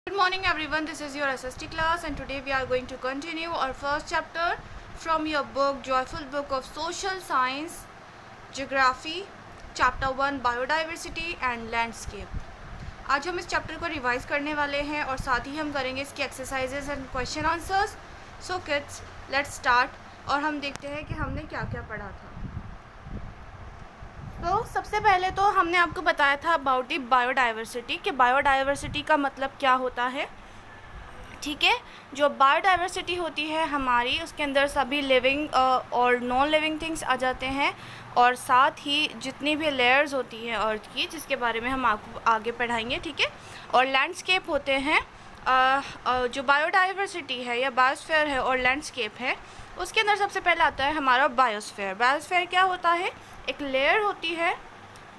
Good morning everyone, this is your SST class and today we are going to continue our first chapter from your book Joyful Book of Social Science Geography Chapter 1 Biodiversity and Landscape। आज हम इस chapter को revise करने वाले हैं और साथ ही हम करेंगे इसके exercises and question answers. So kids let's start और हम देखते हैं कि हमने क्या क्या पढ़ा था। तो सबसे पहले तो हमने आपको बताया था अबाउट दी बायोडाइवर्सिटी कि बायोडाइवर्सिटी का मतलब क्या होता है। ठीक है, जो बायोडाइवर्सिटी होती है हमारी, उसके अंदर सभी लिविंग और नॉन लिविंग थिंग्स आ जाते हैं और साथ ही जितनी भी लेयर्स होती हैं अर्थ की, जिसके बारे में हम आपको आगे पढ़ाएंगे। ठीक है, और लैंडस्केप होते हैं। जो बायोडाइवर्सिटी है या बायोस्फीयर है और लैंडस्केप है, उसके अंदर सबसे पहले आता है हमारा बायोस्फीयर। बायोस्फीयर क्या होता है? एक लेयर होती है,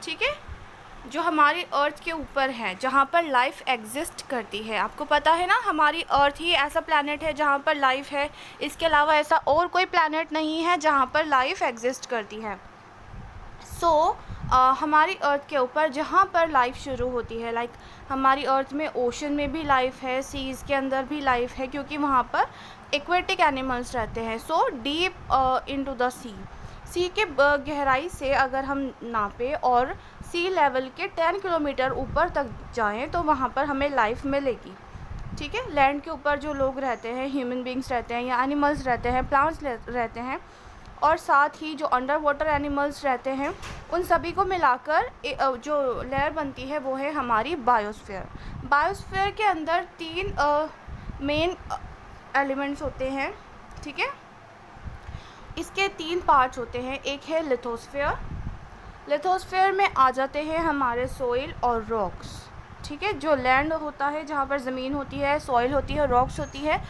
ठीक है, जो हमारी अर्थ के ऊपर है, जहाँ पर लाइफ एग्जिस्ट करती है। आपको पता है ना, हमारी अर्थ ही ऐसा प्लैनेट है जहाँ पर लाइफ है, इसके अलावा ऐसा और कोई प्लैनेट नहीं है जहाँ पर लाइफ एग्जिस्ट करती है। हमारी अर्थ के ऊपर जहाँ पर लाइफ शुरू होती है, लाइक हमारी अर्थ में ओशन में भी लाइफ है, सीज़ के अंदर भी लाइफ है, क्योंकि वहाँ पर एक्वेटिक एनिमल्स रहते हैं। सो डीप इनटू द सी के गहराई से अगर हम नापें और सी लेवल के 10 किलोमीटर ऊपर तक जाएं तो वहाँ पर हमें लाइफ मिलेगी। ठीक है, लैंड के ऊपर जो लोग रहते हैं, ह्यूमन बींग्स रहते हैं या एनिमल्स रहते हैं, प्लांट्स रहते हैं, और साथ ही जो अंडर वाटर एनिमल्स रहते हैं, उन सभी को मिलाकर जो लेयर बनती है वो है हमारी बायोस्फीयर। बायोस्फीयर के अंदर 3 मेन एलिमेंट्स होते हैं। ठीक है, इसके 3 पार्ट्स होते हैं। एक है लिथोस्फीयर। लिथोस्फीयर में आ जाते हैं हमारे सॉइल और रॉक्स। ठीक है, जो लैंड होता है, जहाँ पर ज़मीन होती है, सॉइल होती है, रॉक्स होती है।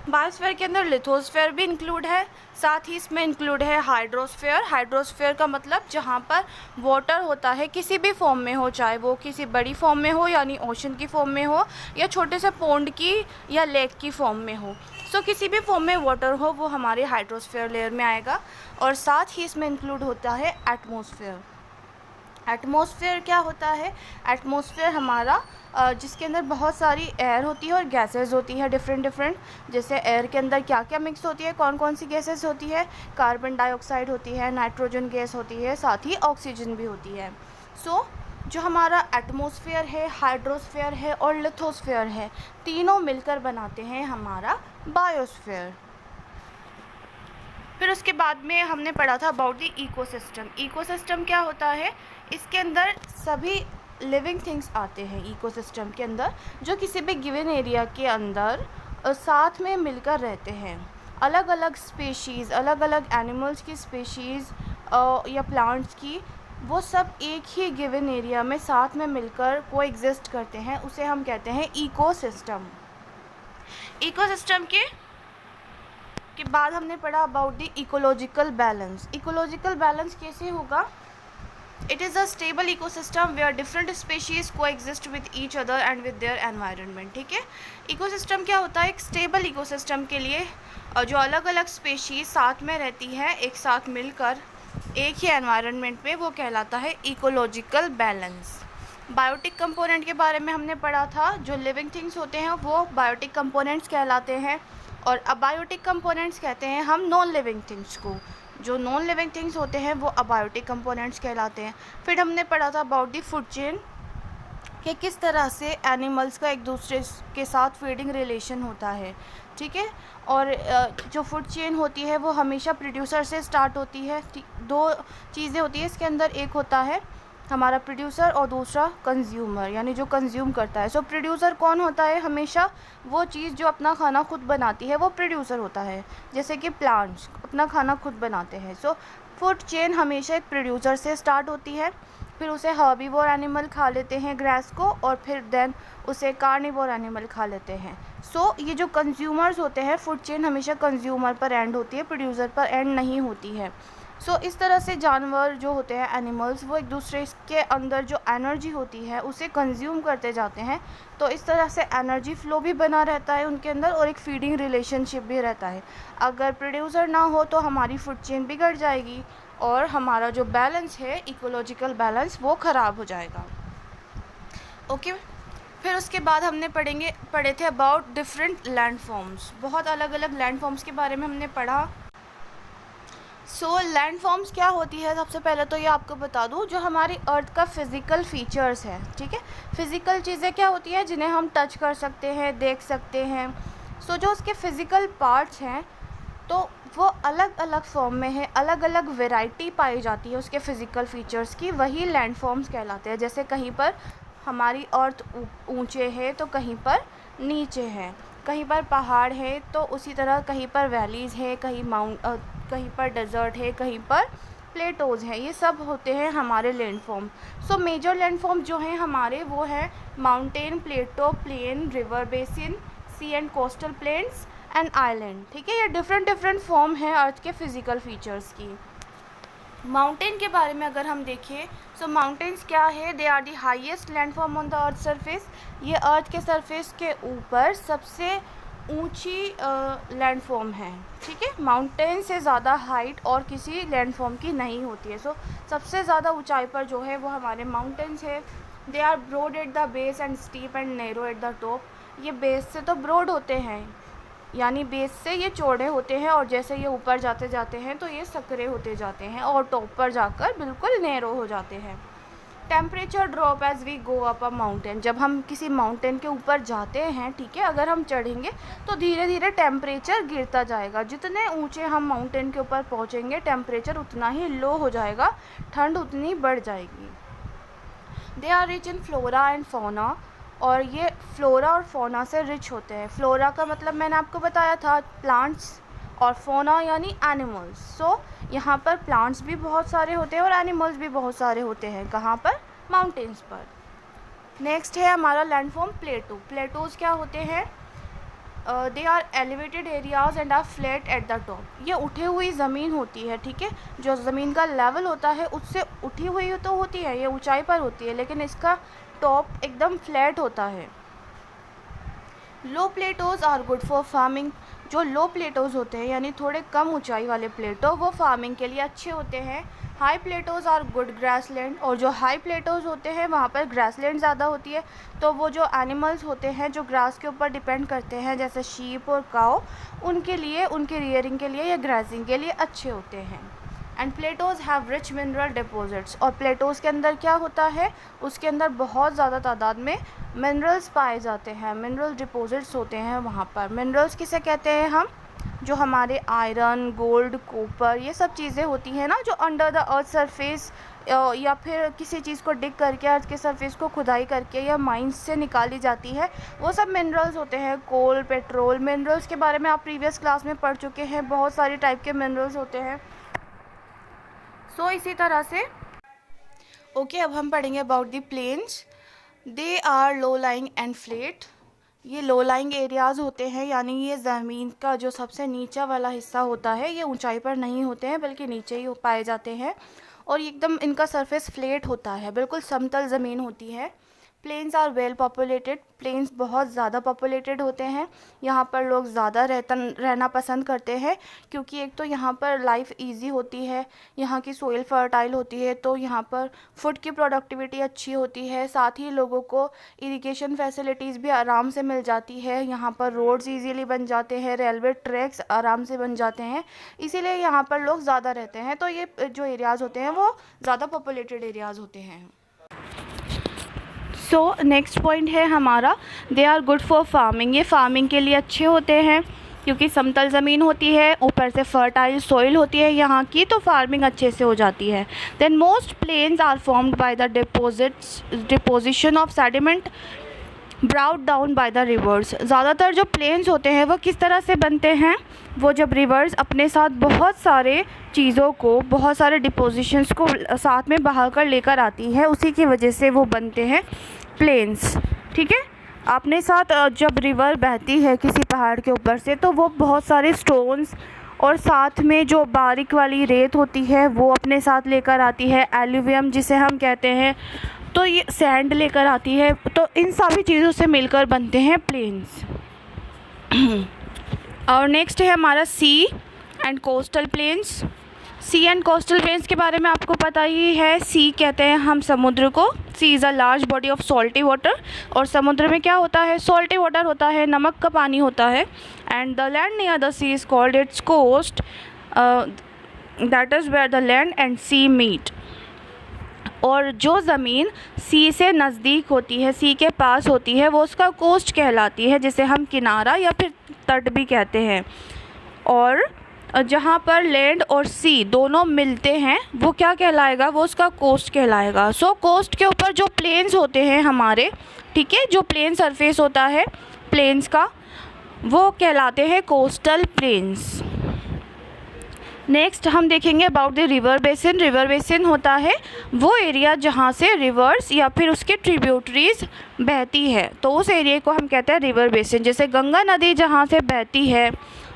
बायोस्फीयर के अंदर लिथोस्फीयर भी इंक्लूड है, साथ ही इसमें इंक्लूड है हाइड्रोस्फीयर। हाइड्रोस्फीयर का मतलब जहाँ पर वाटर होता है, किसी भी फॉर्म में हो, चाहे वो किसी बड़ी फॉर्म में हो यानी ओशन की फॉर्म में हो या छोटे से पोंड की या लेक की फॉर्म में हो। किसी भी फॉर्म में वाटर हो वो हमारे हाइड्रोस्फीयर लेयर में आएगा। और साथ ही इसमें इंक्लूड होता है एटमॉस्फेयर। एटमॉस्फेयर क्या होता है? एटमॉस्फेयर हमारा जिसके अंदर बहुत सारी एयर होती है और गैसेस होती है डिफरेंट। जैसे एयर के अंदर क्या क्या मिक्स होती है, कौन कौन सी गैसेस होती है? कार्बन डाइऑक्साइड होती है, नाइट्रोजन गैस होती है, साथ ही ऑक्सीजन भी होती है। जो हमारा एटमॉस्फेयर है, हाइड्रोस्फीयर है और लिथोस्फीयर है, तीनों मिलकर बनाते हैं हमारा बायोस्फीयर। फिर उसके बाद में हमने पढ़ा था अबाउट द इकोसिस्टम। इकोसिस्टम क्या होता है? इसके अंदर सभी लिविंग थिंग्स आते हैं इकोसिस्टम के अंदर, जो किसी भी गिवन एरिया के अंदर साथ में मिलकर रहते हैं। अलग अलग स्पेशीज़, अलग अलग एनिमल्स की स्पेशीज़ या प्लांट्स की, वो सब एक ही गिवन एरिया में साथ में मिलकर कोएग्जिस्ट करते हैं, उसे हम कहते हैं इकोसिस्टम। इकोसिस्टम के बाद हमने पढ़ा about the ecological balance. Ecological balance कैसे होगा? It is a stable ecosystem where different species coexist with each other and with their environment. ठीक है, इकोसिस्टम क्या होता है? एक स्टेबल इकोसिस्टम के लिए जो अलग अलग स्पेशीज़ साथ में रहती है, एक साथ मिलकर एक ही एनवायरनमेंट में, वो कहलाता है इकोलॉजिकल बैलेंस। बायोटिक कंपोनेंट के बारे में हमने पढ़ा था। जो लिविंग थिंग्स होते हैं वो बायोटिक कंपोनेंट्स कहलाते हैं, और अबायोटिक कंपोनेंट्स कहते हैं हम नॉन लिविंग थिंग्स को। जो नॉन लिविंग थिंग्स होते हैं वो अबायोटिक कंपोनेंट्स कहलाते हैं। फिर हमने पढ़ा था अबाउट द फूड चेन, कि किस तरह से एनिमल्स का एक दूसरे के साथ फीडिंग रिलेशन होता है। ठीक है, और जो फूड चेन होती है वो हमेशा प्रोड्यूसर से स्टार्ट होती है। 2 चीज़ें होती है इसके अंदर, एक होता है हमारा प्रोड्यूसर और दूसरा कंज्यूमर, यानी जो कंज्यूम करता है। प्रोड्यूसर कौन होता है? हमेशा वो चीज़ जो अपना खाना खुद बनाती है वो प्रोड्यूसर होता है। जैसे कि प्लांट्स अपना खाना खुद बनाते हैं। फूड चेन हमेशा एक प्रोड्यूसर से स्टार्ट होती है, फिर उसे हर्बीवोर एनिमल खा लेते हैं ग्रास को, और फिर देन उसे कार्निवोर एनिमल खा लेते हैं। ये जो कंज्यूमर्स होते हैं, फूड चेन हमेशा कंज्यूमर पर एंड होती है, प्रोड्यूसर पर एंड नहीं होती है। इस तरह से जानवर जो होते हैं, एनिमल्स, वो एक दूसरे के अंदर जो एनर्जी होती है उसे कंज्यूम करते जाते हैं। तो इस तरह से एनर्जी फ्लो भी बना रहता है उनके अंदर और एक फीडिंग रिलेशनशिप भी रहता है। अगर प्रोड्यूसर ना हो तो हमारी फूड चेन बिगड़ जाएगी और हमारा जो बैलेंस है, इकोलॉजिकल बैलेंस, वो ख़राब हो जाएगा। ओके, फिर उसके बाद हमने पढ़े थे अबाउट डिफरेंट लैंड फॉर्म्स। बहुत अलग अलग लैंड फॉर्म्स के बारे में हमने पढ़ा। सो लैंड फॉर्म्स क्या होती है, सबसे पहले तो ये आपको बता दूँ, जो हमारी अर्थ का फ़िज़िकल फ़ीचर्स है, ठीक है। फ़िज़िकल चीज़ें क्या होती हैं जिन्हें हम टच कर सकते हैं, देख सकते हैं। सो जो उसके फ़िज़िकल पार्ट्स हैं तो वो अलग अलग फॉर्म में है, अलग अलग वैरायटी पाई जाती है उसके फ़िज़िकल फ़ीचर्स की, वही लैंड फॉर्म्स कहलाते हैं। जैसे कहीं पर हमारी अर्थ ऊंचे है तो कहीं पर नीचे है, कहीं पर पहाड़ है तो उसी तरह कहीं पर वैलीज़ है, कहीं पर डेज़र्ट है, कहीं पर प्लेटोज़ हैं। ये सब होते हैं हमारे land form. So major land form जो हैं हमारे वो है mountain, plateau, plain, river basin, sea and coastal plains and island, ठीक है। ये डिफरेंट फॉर्म है अर्थ के फ़िज़िकल फ़ीचर्स की। माउंटेन के बारे में अगर हम देखें, सो माउंटेन्स क्या है, they are the highest landform on the earth surface. ये अर्थ के सरफेस के ऊपर सबसे ऊंची लैंडफॉर्म है, ठीक है। माउंटेन से ज़्यादा हाइट और किसी लैंडफॉर्म की नहीं होती है। सो सबसे ज़्यादा ऊंचाई पर जो है वो हमारे माउंटेन्स है। They are broad at the base and steep and narrow at the top. ये बेस से तो ब्रॉड होते हैं, यानी बेस से ये चौड़े होते हैं, और जैसे ये ऊपर जाते जाते हैं तो ये सकरे होते जाते हैं और टॉप पर जाकर बिल्कुल नैरो हो जाते हैं। Temperature drop as we go up a mountain. जब हम किसी माउंटेन के ऊपर जाते हैं, ठीक है, अगर हम चढ़ेंगे तो धीरे धीरे टेम्परेचर गिरता जाएगा। जितने ऊंचे हम माउंटेन के ऊपर पहुंचेंगे टेम्परेचर उतना ही लो हो जाएगा, ठंड उतनी बढ़ जाएगी। They are rich in flora and fauna, और ये फ्लोरा और फौना से रिच होते हैं। फ्लोरा का मतलब मैंने आपको बताया था प्लांट्स, और फौना यानी एनिमल्स। सो यहाँ पर प्लांट्स भी बहुत सारे होते हैं और एनिमल्स भी बहुत सारे होते हैं। कहाँ पर? माउंटेन्स पर। नेक्स्ट है हमारा लैंडफॉर्म प्लेटो। प्लेटोज़ क्या होते हैं? They are elevated areas and are flat at the top. ये उठी हुई ज़मीन होती है, ठीक है। जो ज़मीन का लेवल होता है उससे उठी हुई तो होती है, ये ऊंचाई पर होती है, लेकिन इसका टॉप एकदम फ्लैट होता है। लो प्लेटोज़ आर गुड फॉर फार्मिंग। जो लो प्लेटोज़ होते हैं यानी थोड़े कम ऊंचाई वाले प्लेटो, वो फार्मिंग के लिए अच्छे होते हैं। हाई प्लेटोज़ आर गुड ग्रासलैंड, और जो हाई प्लेटोज़ होते हैं वहाँ पर ग्रासलैंड ज़्यादा होती है, तो वो जो एनिमल्स होते हैं जो ग्रास के ऊपर डिपेंड करते हैं जैसे शीप और काऊ, उनके लिए, उनकी रियरिंग के लिए या ग्रासिंग के लिए अच्छे होते हैं। And plateaus have rich mineral deposits. और प्लेटोज़ के अंदर क्या होता है, उसके अंदर बहुत ज़्यादा तादाद में मिनरल्स पाए जाते हैं, मिनरल डिपॉजिट्स होते हैं वहाँ पर। मिनरल्स किसे कहते हैं हम? जो हमारे आयरन, गोल्ड, कॉपर, ये सब चीज़ें होती हैं ना जो अंडर द अर्थ सरफेस या फिर किसी चीज़ को डिग करके अर्थ के सरफेस को खुदाई करके या माइंस से निकाली जाती है, वो सब मिनरल्स होते हैं। कोल, पेट्रोल, मिनरल्स के बारे में आप प्रीवियस क्लास में पढ़ चुके हैं, बहुत सारी टाइप के मिनरल्स होते हैं। सो इसी तरह से ओके, अब हम पढ़ेंगे about the plains. They are low lying and flat. ये लो लाइंग एरियाज़ होते हैं, यानी ये ज़मीन का जो सबसे नीचा वाला हिस्सा होता है, ये ऊंचाई पर नहीं होते हैं बल्कि नीचे ही पाए जाते हैं, और एकदम इनका सरफेस फ्लैट होता है, बिल्कुल समतल ज़मीन होती है। Plains are well populated. Plains बहुत ज़्यादा पॉपुलेटेड होते हैं, यहाँ पर लोग ज़्यादा रहना पसंद करते हैं, क्योंकि एक तो यहाँ पर लाइफ इजी होती है, यहाँ की सोइल फर्टाइल होती है, तो यहाँ पर फूड की प्रोडक्टिविटी अच्छी होती है, साथ ही लोगों को इरिगेशन फैसिलिटीज़ भी आराम से मिल जाती है। यहाँ पर रोड्स इजीली बन जाते हैं, रेलवे ट्रैक्स आराम से बन जाते हैं, इसीलिए यहाँ पर लोग ज़्यादा रहते हैं। तो ये जो एरियाज़ होते हैं वो ज़्यादा पॉपुलेटेड एरियाज़ होते हैं। सो नेक्स्ट पॉइंट है हमारा, they are good for farming. ये फार्मिंग के लिए अच्छे होते हैं क्योंकि समतल ज़मीन होती है, ऊपर से फर्टाइल सोइल होती है यहाँ की, तो फार्मिंग अच्छे से हो जाती है। Then most plains are formed by the deposition of sediment brought down by the rivers. ज़्यादातर जो प्लेन्स होते हैं वो किस तरह से बनते हैं? वो जब रिवर्स अपने साथ बहुत सारे चीज़ों को, बहुत सारे डिपोजिशंस को साथ में बहा कर लेकर आती है, उसी की वजह से वो बनते हैं प्लेन्स, ठीक है। अपने साथ जब रिवर बहती है किसी पहाड़ के ऊपर से, तो वो बहुत सारे स्टोन्स और साथ में जो बारीक वाली रेत होती है वो अपने साथ लेकर आती है, एल्यूवियम जिसे हम कहते हैं, तो ये सैंड लेकर आती है, तो इन सभी चीज़ों से मिलकर बनते हैं प्लेन्स। और नेक्स्ट है हमारा sea and coastal plains. Sea and coastal plains के बारे में आपको पता ही है। सी कहते हैं हम समुद्र को। Sea is a large body of salty water. और समुद्र में क्या होता है? सॉल्टी वाटर होता है, नमक का पानी होता है। And the land near the sea is called its coast, that is where the land and sea meet. और जो ज़मीन सी से नज़दीक होती है, सी के पास होती है, वो उसका कोस्ट कहलाती है, जिसे हम किनारा या फिर तट भी कहते हैं। और जहाँ पर लैंड और सी दोनों मिलते हैं वो क्या कहलाएगा? वो उसका कोस्ट कहलाएगा। सो कोस्ट के ऊपर जो प्लेन्स होते हैं हमारे, ठीक है, जो प्लेन सरफेस होता है प्लेन्स का, वो कहलाते हैं कोस्टल प्लेन्स। नेक्स्ट हम देखेंगे about the river basin. River basin होता है वो एरिया जहाँ से रिवर्स या फिर उसके ट्रिब्यूटरीज बहती है, तो उस एरिया को हम कहते हैं रिवर बेसिन। जैसे गंगा नदी जहाँ से बहती है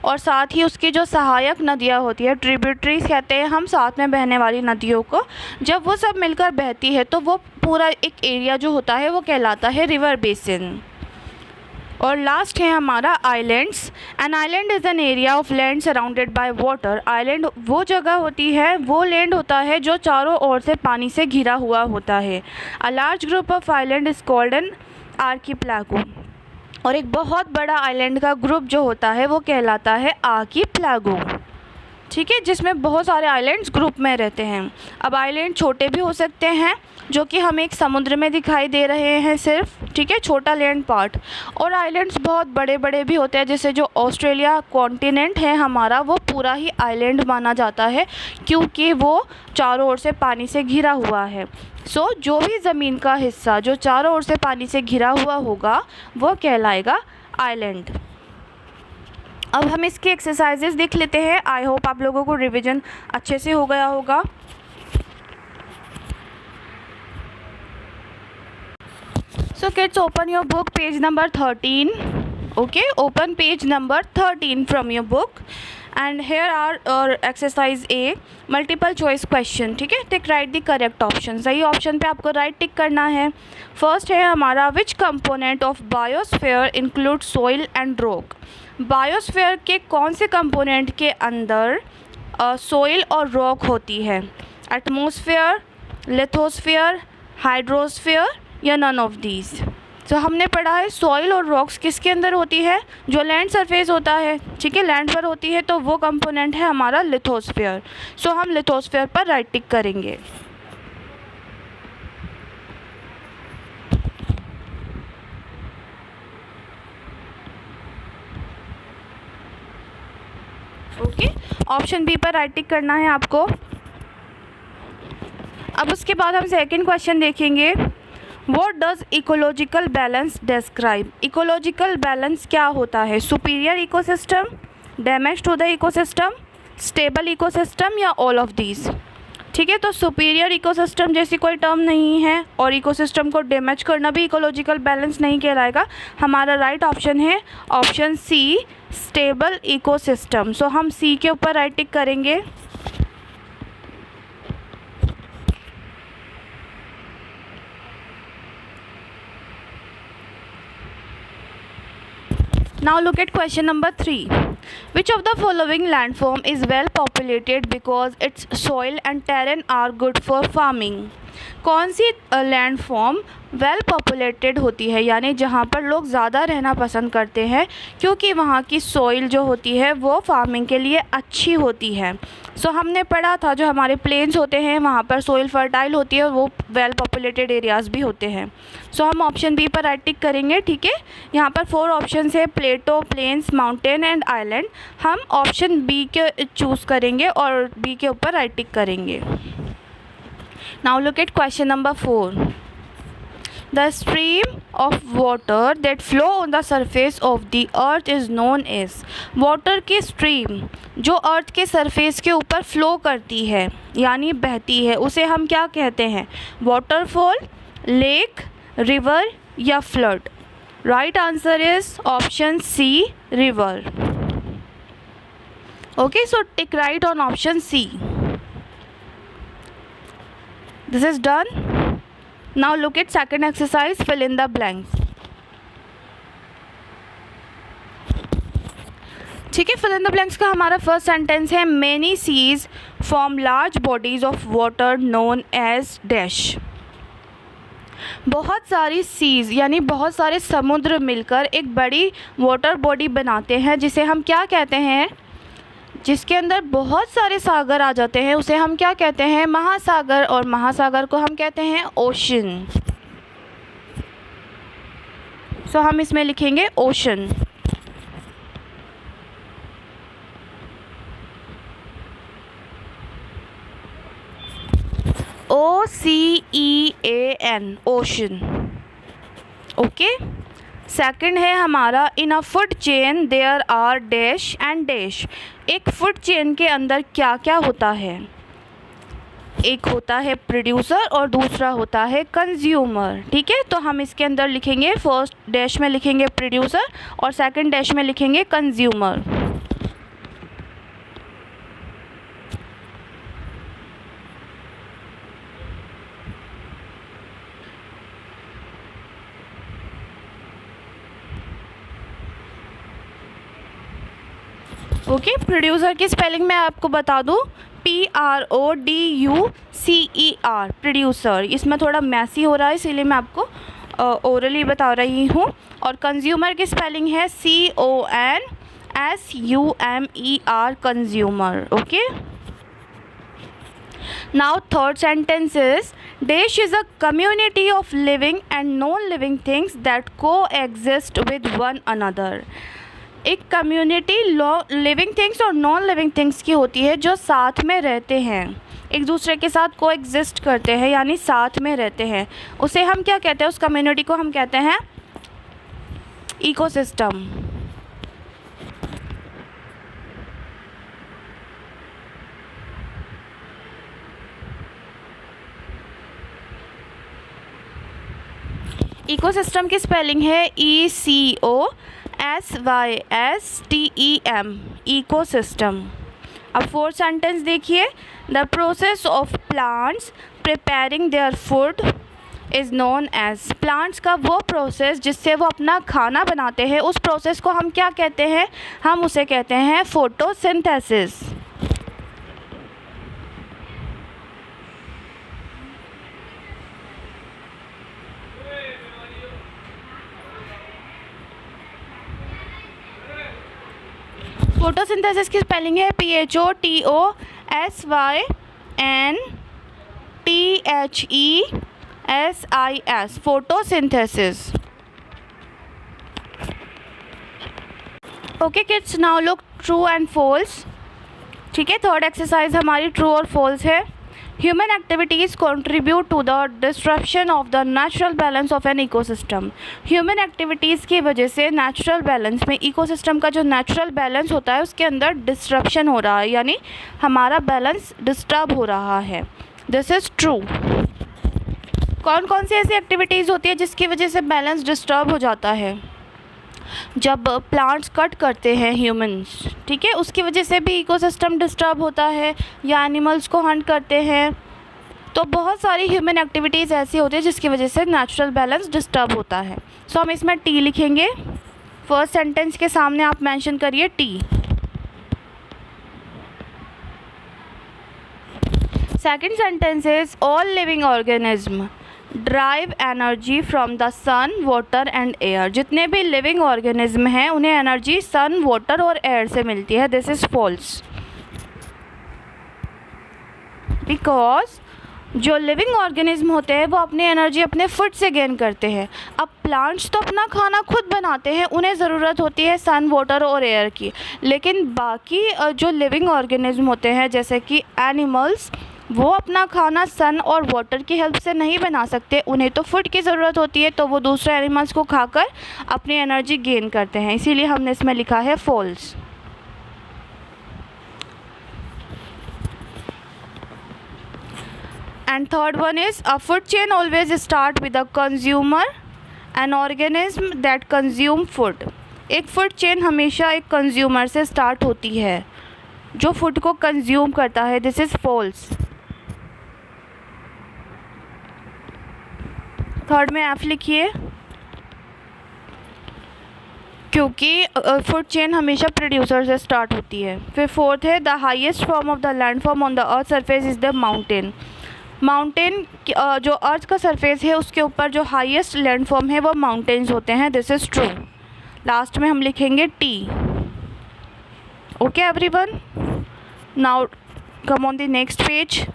और साथ ही उसकी जो सहायक नदियाँ होती है, ट्रिब्यूटरीज कहते हैं हम साथ में बहने वाली नदियों को, जब वो सब मिलकर बहती है तो वो पूरा एक एरिया जो होता है वो कहलाता है रिवर बेसिन। और लास्ट है हमारा islands. An island is an area of land surrounded by water. Island वो जगह होती है, वो लैंड होता है जो चारों ओर से पानी से घिरा हुआ होता है। A large group of island is called an archipelago. और एक बहुत बड़ा आइलैंड का ग्रुप जो होता है वो कहलाता है आर्कीपेलागो, ठीक है, जिसमें बहुत सारे आइलैंड्स ग्रुप में रहते हैं। अब आइलैंड छोटे भी हो सकते हैं, जो कि हमें एक समुद्र में दिखाई दे रहे हैं सिर्फ, ठीक है, छोटा लैंड पार्ट। और आइलैंड्स बहुत बड़े बड़े भी होते हैं, जैसे जो ऑस्ट्रेलिया कॉन्टिनेंट है हमारा, वो पूरा ही आइलैंड माना जाता है क्योंकि वो चारों ओर से पानी से घिरा हुआ है। सो जो भी ज़मीन का हिस्सा जो चारों ओर से पानी से घिरा हुआ होगा वो कहलाएगा आइलैंड। अब हम इसके एक्सरसाइजेस देख लेते हैं। आई होप आप लोगों को रिवीजन अच्छे से हो गया होगा। So kids, open your book, page number 13. Okay, open page number 13 from your book. And here are our exercise A, multiple choice question, ठीक है। टिक राइट द करेक्ट ऑप्शन। सही ऑप्शन पे आपको राइट टिक करना है। फर्स्ट है हमारा, विच component of biosphere include soil and rock. Biosphere के कौन से कंपोनेंट के अंदर सॉइल और रॉक होती है? एटमॉस्फेयर, लिथोस्फीयर, हाइड्रोस्फीयर या नन ऑफ दीज। तो हमने पढ़ा है सॉइल और रॉक्स किसके अंदर होती है? जो लैंड सरफेस होता है, ठीक है, लैंड पर होती है, तो वो कंपोनेंट है हमारा लिथोस्फीयर। सो हम लिथोस्फीयर पर राइट टिक करेंगे। ओके, ऑप्शन बी पर राइट टिक करना है आपको। अब उसके बाद हम सेकंड क्वेश्चन देखेंगे। What does ecological balance describe? Ecological balance क्या होता है? Superior ecosystem, damage to the ecosystem, stable ecosystem या ऑल ऑफ दीज। ठीक है, तो सुपीरियर इकोसिस्टम जैसी कोई टर्म नहीं है और इकोसिस्टम को डैमेज करना भी इकोलॉजिकल बैलेंस नहीं कहलाएगा। हमारा राइट ऑप्शन है ऑप्शन सी, स्टेबल इकोसिस्टम। सो हम सी के ऊपर राइट टिक करेंगे। Now look at question number 3. Which of the following landform is well populated because its soil and terrain are good for farming? कौन सी landform well populated होती है, यानी जहाँ पर लोग ज़्यादा रहना पसंद करते हैं क्योंकि वहाँ की सॉइल जो होती है वो फार्मिंग के लिए अच्छी होती है। सो हमने पढ़ा था जो हमारे प्लेन्स होते हैं वहाँ पर सॉइल फर्टाइल होती है और वो वेल पॉपुलेटेड एरियाज़ भी होते हैं। सो हम ऑप्शन बी पर राइट टिक करेंगे। ठीक है, यहाँ पर 4 ऑप्शन है, प्लेटो, प्लेन्स, माउंटेन एंड आइलैंड। हम ऑप्शन बी के चूज़ करेंगे और बी के ऊपर राइट टिक करेंगे। Now look at question number 4. The stream of water that flow on the surface of the earth is known as. water की stream जो अर्थ के सरफेस के ऊपर फ्लो करती है यानी बहती है, उसे हम क्या कहते हैं? वाटरफॉल, लेक, रिवर या flood. Right answer is option C, river. Okay, so tick right on option C. This is done. Now look at second exercise, fill in the blanks. ठीक है, fill in the blanks का हमारा first sentence है, many seas form large bodies of water known as dash। बहुत सारी seize यानी बहुत सारे समुद्र मिलकर एक बड़ी वाटर बॉडी बनाते हैं जिसे हम क्या कहते हैं, जिसके अंदर बहुत सारे सागर आ जाते हैं उसे हम क्या कहते हैं, महासागर। और महासागर को हम कहते हैं ओशन। सो हम इसमें लिखेंगे ocean. OCEAN ocean. Okay. Second है हमारा in a food chain there are dash and dash. एक फूड चेन के अंदर क्या क्या होता है, एक होता है प्रोड्यूसर और दूसरा होता है कंज्यूमर। ठीक है, तो हम इसके अंदर लिखेंगे फर्स्ट डैश में लिखेंगे प्रोड्यूसर और सेकंड डैश में लिखेंगे कंज्यूमर। ओके, प्रोड्यूसर की स्पेलिंग मैं आपको बता दूं, PRODUCER प्रोड्यूसर। इसमें थोड़ा मैसी हो रहा है इसीलिए मैं आपको ओरली बता रही हूँ। और कंज्यूमर की स्पेलिंग है CONSUMER consumer. Okay, now third sentence is dash is a community of living and non living things that को एग्जिस्ट विद वन अनदर। एक कम्युनिटी लिविंग थिंग्स और नॉन लिविंग थिंग्स की होती है जो साथ में रहते हैं, एक दूसरे के साथ को एग्जिस्ट करते हैं यानी साथ में रहते हैं। उसे हम क्या कहते हैं, उस कम्युनिटी को हम कहते हैं इकोसिस्टम। इकोसिस्टम की स्पेलिंग है ECOSYSTEM इकोसिस्टम। अब फोर्थ सेंटेंस देखिए, the process of plants preparing their food is known as. Plants का वो प्रोसेस जिससे वो अपना खाना बनाते हैं उस प्रोसेस को हम क्या कहते हैं, हम उसे कहते हैं फोटोसिंथेसिस। फोटोसिंथेसिस की स्पेलिंग है PHOTOSYNTHESIS photosynthesis. Okay kids, now look true and false. ठीक है, थर्ड एक्सरसाइज हमारी ट्रू और फॉल्स है। Human activities contribute to the disruption of the natural balance of an ecosystem. Human activities की वजह से नेचुरल बैलेंस में, इकोसिस्टम का जो नेचुरल बैलेंस होता है उसके अंदर डिस्ट्रप्शन हो रहा है यानी हमारा बैलेंस डिस्टर्ब हो रहा है। This is true. कौन कौन सी ऐसी एक्टिविटीज़ होती है जिसकी वजह से बैलेंस डिस्टर्ब हो जाता है, जब प्लांट्स कट करते हैं ह्यूमंस, ठीक है, उसकी वजह से भी इकोसिस्टम डिस्टर्ब होता है, या एनिमल्स को हंट करते हैं। तो बहुत सारी ह्यूमन एक्टिविटीज़ ऐसी होती है जिसकी वजह से नेचुरल बैलेंस डिस्टर्ब होता है। सो हम इसमें टी लिखेंगे। फर्स्ट सेंटेंस के सामने आप मेंशन करिए T. Second sentence is all living organism drive energy from the sun water and air. जितने भी लिविंग ऑर्गेनिज्म हैं उन्हें एनर्जी सन वाटर और एयर से मिलती है। दिस इज़ फॉल्स, बिकॉज जो लिविंग ऑर्गेनिज्म होते हैं वो अपनी एनर्जी अपने फूड से गेन करते हैं। अब प्लांट्स तो अपना खाना खुद बनाते हैं, उन्हें ज़रूरत होती है सन वाटर और एयर की, लेकिन बाकी जो लिविंग ऑर्गेनिज्म होते हैं जैसे कि एनिमल्स, वो अपना खाना सन और वाटर की हेल्प से नहीं बना सकते, उन्हें तो फूड की ज़रूरत होती है, तो वो दूसरे एनिमल्स को खाकर अपनी एनर्जी गेन करते हैं। इसीलिए हमने इसमें लिखा है false. And third one is a food chain always start with a consumer an organism that consume food. एक फूड चेन हमेशा एक कंज्यूमर से स्टार्ट होती है जो फूड को कंज्यूम करता है। This is false. थर्ड में एफ लिखिए। क्योंकि फूड चेन हमेशा प्रोड्यूसर से स्टार्ट होती है। फिर फोर्थ है the highest form of the land form on the earth surface is the mountain. Mountain जो अर्थ का सरफेस है उसके ऊपर जो हाईएस्ट लैंड फॉर्म है वो माउंटेन्स होते हैं। This is true. लास्ट में हम लिखेंगे T. Okay everyone, now come on the next page.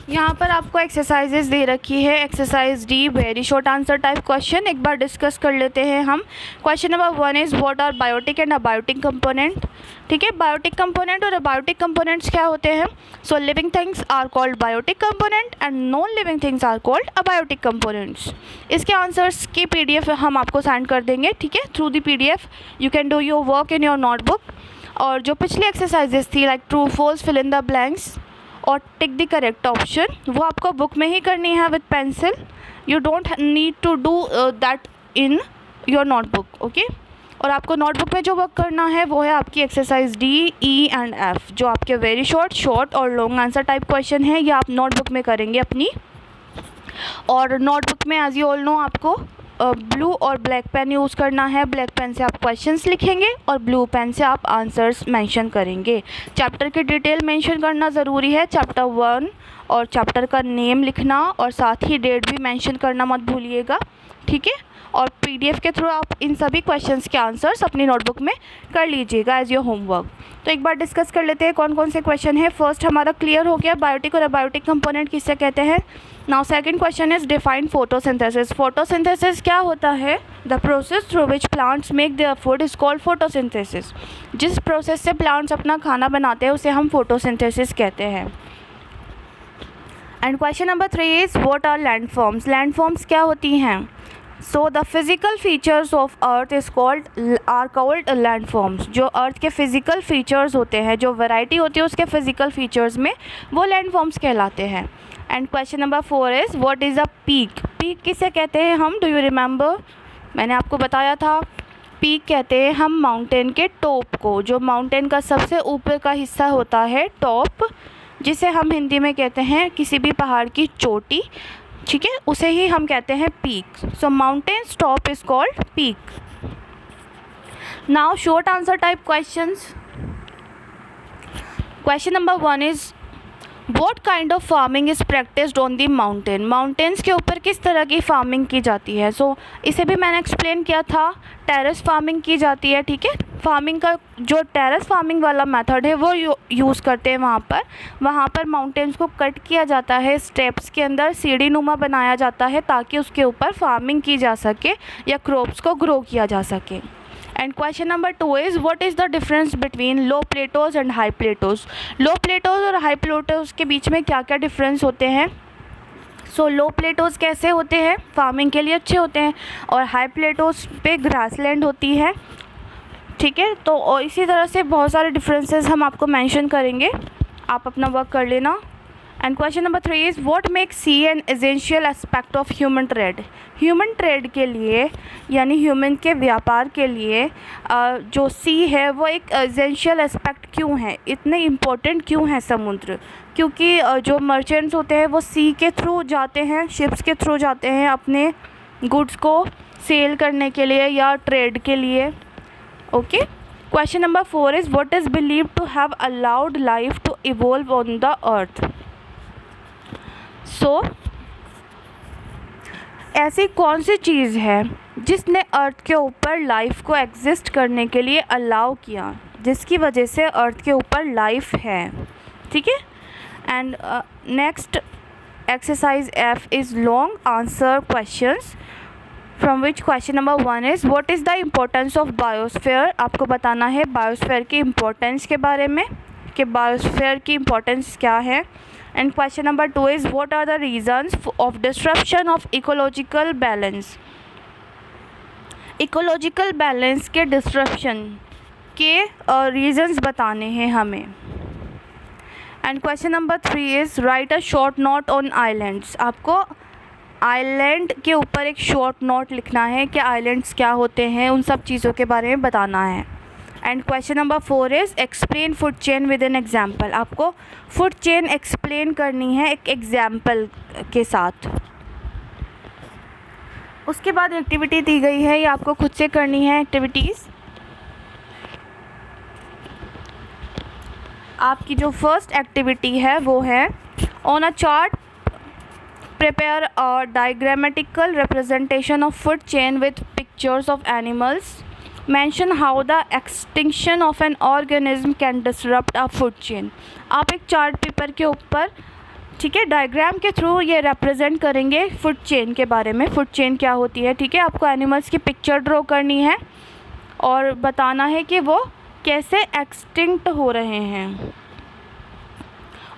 यहाँ पर आपको एक्सरसाइजेज दे रखी है। Exercise D, very short answer type question, एक बार डिस्कस कर लेते हैं हम। Question number 1 is what are biotic and abiotic component. ठीक है, बायोटिक कंपोनेंट और अबायोटिक कंपोनेंट्स क्या होते हैं? So living things are called biotic component and non living things are called abiotic components. इसके आंसर्स की PDF हम आपको सेंड कर देंगे। ठीक है, through the PDF you can do your work in your notebook. और जो पिछली एक्सरसाइजेज थी like true false, fill in the blanks और टिक द करेक्ट ऑप्शन, वो आपको बुक में ही करनी है with pencil. You don't need to do that in your notebook. Okay, और आपको नोटबुक में जो वर्क करना है वो है आपकी exercise D, E and F, जो आपके वेरी शॉर्ट और लॉन्ग आंसर टाइप क्वेश्चन है। ये आप नोटबुक में करेंगे अपनी। और नोटबुक में एज यू ऑल नो आपको ब्लू और ब्लैक पेन यूज़ करना है। ब्लैक पेन से आप क्वेश्चंस लिखेंगे और ब्लू पेन से आप आंसर्स मेंशन करेंगे। चैप्टर की डिटेल मेंशन करना ज़रूरी है, चैप्टर 1 और चैप्टर का नेम लिखना और साथ ही डेट भी मेंशन करना मत भूलिएगा। ठीक है, और PDF के थ्रू आप इन सभी क्वेश्चंस के आंसर्स अपनी नोटबुक में कर लीजिएगा एज योर होमवर्क। तो एक बार डिस्कस कर लेते हैं कौन कौन से क्वेश्चन है। फर्स्ट हमारा क्लियर हो गया, बायोटिक और अबायोटिक कंपोनेंट किससे कहते हैं। Now second question is define photosynthesis. Photosynthesis क्या होता है? The process through which plants make their food is called photosynthesis. जिस प्रोसेस से प्लांट्स अपना खाना बनाते हैं उसे हम फोटोसिंथेसिस कहते हैं। And question number 3 is what are landforms. Landforms क्या होती हैं? So the physical features of earth is called landforms। जो अर्थ के फिजिकल फीचर्स होते हैं, जो वैरायटी होती है उसके फिजिकल फीचर्स में, वो लैंडफॉर्म्स कहलाते हैं। And question number 4 is what is a peak. Peak किसे कहते हैं हम? Do you remember? मैंने आपको बताया था, पीक कहते हैं हम माउंटेन के टॉप को। जो माउंटेन का सबसे ऊपर का हिस्सा होता है टॉप, जिसे हम हिंदी में कहते हैं किसी भी पहाड़ की चोटी। ठीक है, उसे ही हम कहते हैं peak. So mountains top is called peak. Now short answer type questions. Question number 1 is what kind of farming is practised on the mountain. Mountains के ऊपर किस तरह की फार्मिंग की जाती है? सो इसे भी मैंने एक्सप्लेन किया था, टेरेस फार्मिंग की जाती है। ठीक है, फार्मिंग का जो टेरेस फार्मिंग वाला मेथड है वो यूज़ करते हैं वहाँ पर माउंटेन्स को कट किया जाता है, स्टेप्स के अंदर सीढ़ी नुमा बनाया जाता है ताकि उसके ऊपर फार्मिंग की जा सके या क्रॉप्स को ग्रो किया जा सके। And question number 2 is what is the difference between low plateaus and high plateaus. Low plateaus और हाई प्लेटोज़ के बीच में क्या क्या डिफरेंस होते हैं? सो लो प्लेटोज़ कैसे होते हैं? फार्मिंग के लिए अच्छे होते हैं, और हाई प्लेटोज़ पे ग्रासलैंड होती है। ठीक है, तो और इसी तरह से बहुत सारे डिफरेंसेस हम आपको मेंशन करेंगे, आप अपना वर्क कर लेना। And question number 3 is what make sea an essential aspect of human trade. Human trade के लिए यानी ह्यूमन के व्यापार के लिए जो सी है वो एक एसेंशियल एस्पेक्ट क्यों है, इतने इम्पोर्टेंट क्यों है समुद्र? क्योंकि जो मर्चेंट्स होते हैं वो सी के थ्रू जाते हैं, शिप्स के थ्रू जाते हैं अपने गुड्स को सेल करने के लिए या ट्रेड के लिए। Okay, question number 4 is what is believed to have allowed life to evolve on the earth. So ऐसी कौन सी चीज़ है जिसने अर्थ के ऊपर लाइफ को एग्जिस्ट करने के लिए अलाउ किया, जिसकी वजह से अर्थ के ऊपर लाइफ है? ठीक है, and next exercise F is long answer questions from which question number 1 is what is the importance of biosphere. आपको बताना है बायोस्फीयर की इम्पोर्टेंस के बारे में कि बायोस्फीयर की इम्पोर्टेंस क्या है। And question number 2 is what are the reasons of disruption of ecological balance. Ecological balance के डिस्ट्रप्शन के रीजंस बताने हैं हमें। And question number 3 is write a short note on islands. आपको आइलैंड के ऊपर एक शॉर्ट नोट लिखना है कि आइलैंड्स क्या होते हैं, उन सब चीज़ों के बारे में बताना है। And question number 4 is explain food chain with an example. आपको फूड चेन एक्सप्लेन करनी है एक एग्जाम्पल के साथ। उसके बाद एक्टिविटी दी गई है, ये आपको खुद से करनी है एक्टिविटीज़। आपकी जो फर्स्ट एक्टिविटी है वो है on a chart prepare a diagrammatical representation of food chain with pictures of animals, mention how the extinction of an organism can disrupt a food chain. आप एक चार्ट पेपर के ऊपर, ठीक है, डायग्राम के थ्रू ये रिप्रेजेंट करेंगे food chain के बारे में, फूड चेन क्या होती है, ठीक है। आपको एनिमल्स की पिक्चर ड्रॉ करनी है और बताना है कि वो कैसे एक्सटिंक्ट हो रहे हैं,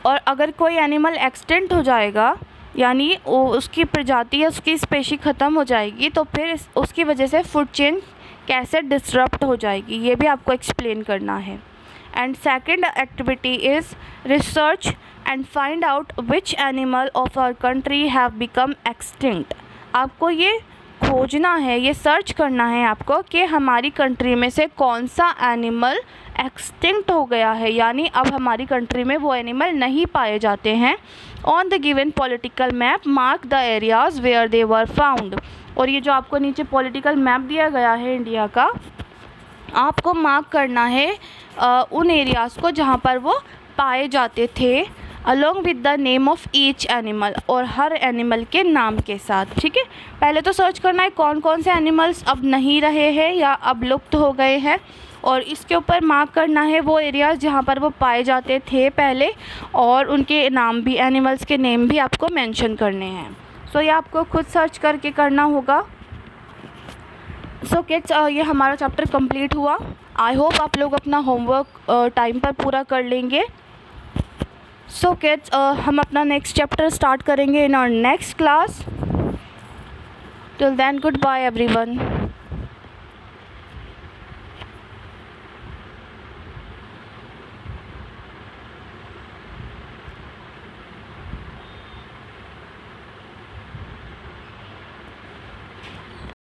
और अगर कोई एनिमल एक्सटिंक्ट हो जाएगा यानी उसकी प्रजाति या उसकी स्पेशी ख़त्म हो जाएगी, तो फिर उसकी वजह से फूड चेन कैसे डिसरप्ट हो जाएगी, ये भी आपको एक्सप्लेन करना है। And second activity is research and find out which animal of our country have become extinct. आपको ये खोजना है, ये सर्च करना है आपको कि हमारी कंट्री में से कौन सा एनिमल एक्सटिंक्ट हो गया है, यानी अब हमारी कंट्री में वो एनिमल नहीं पाए जाते हैं। On the given political map mark the areas where they were found. और ये जो आपको नीचे पॉलिटिकल मैप दिया गया है इंडिया का, आपको मार्क करना है उन एरियाज़ को जहाँ पर वो पाए जाते थे, along with the name of each animal, और हर एनिमल के नाम के साथ, ठीक है। पहले तो सर्च करना है कौन कौन से एनिमल्स अब नहीं रहे हैं या अब लुप्त हो गए हैं, और इसके ऊपर मार्क करना है वो एरियाज़ जहाँ पर वो पाए जाते थे पहले, और उनके नाम भी, एनिमल्स के नेम भी आपको मेंशन करने हैं। सो ये आपको खुद सर्च करके करना होगा। सो किड्स, ये हमारा चैप्टर कंप्लीट हुआ। आई होप आप लोग अपना होमवर्क टाइम पर पूरा कर लेंगे। सो किड्स, हम अपना नेक्स्ट चैप्टर स्टार्ट करेंगे in our next class. Till then, good bye everyone.